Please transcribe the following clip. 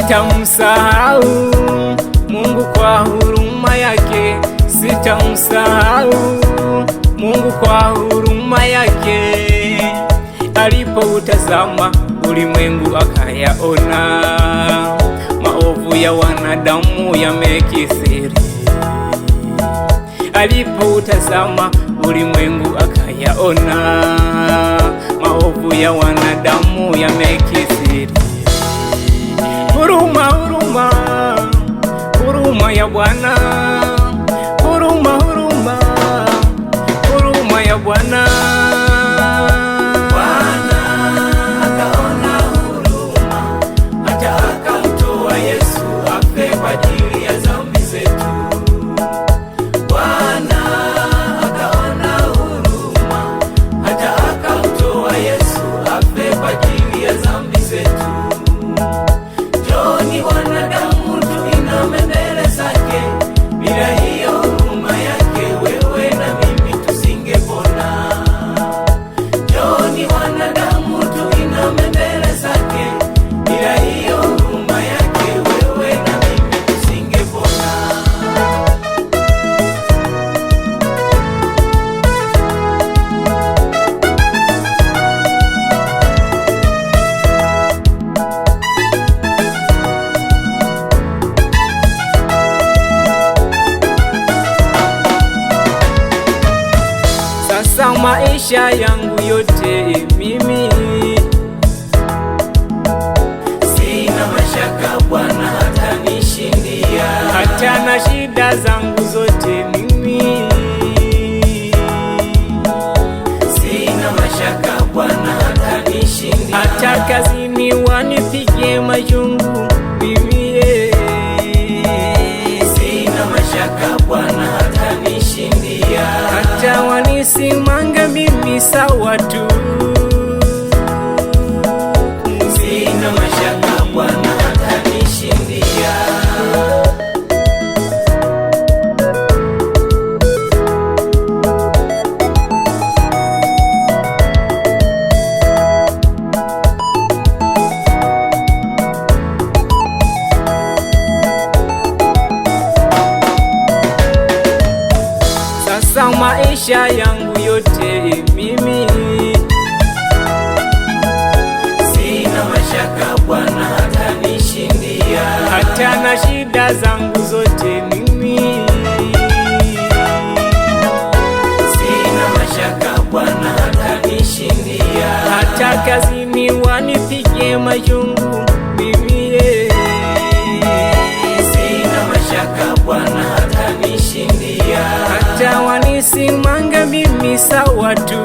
Sitamsahau Mungu kwa huruma yake, sitamsahau Mungu kwa huruma yake. Alipoutazama ulimwengu akayaona, maovu ya wanadamu yamekithiri. Alipoutazama ulimwengu akayaona, maovu ya wanadamu yamekithiri. Huruma, huruma, huruma ya Bwana, huruma, huruma, huruma ya Bwana. Bwana akaona huruma, hata akamtoa Yesu afe kwa ajili ya dhambi zetu. Bwana akaona huruma, hata akamtoa Yesu afe kwa ajili ya dhambi zetu. Njoni wanadamu tuiname mbele zake, bila hiyo huruma yake wewe na mimi tusingepona. Njoni wanadamu tuiname mbele zake, bila hiyo huruma yake wewe na mimi tusingepona. Sasa maisha yangu yote mimi Sina mashaka Bwana atanishindia, hata na shida zangu zote mimi sina mashaka Bwana atanishindia, hata kazini wanipige majungu mimi sina mashaka Bwana atanishindia, hata wanisimanga mimi sawa tu. sina mashaka Bwana atanishindia. Sasa maisha yangu yote mimi Sina mashaka Bwana atanishindia, hata na shida zangu zote mimi sina mashaka Bwana atanishindia, hata kazini wanipige majungu mimi sina mashaka Bwana atanishindia, hata wanisimanga mimi sawa tu.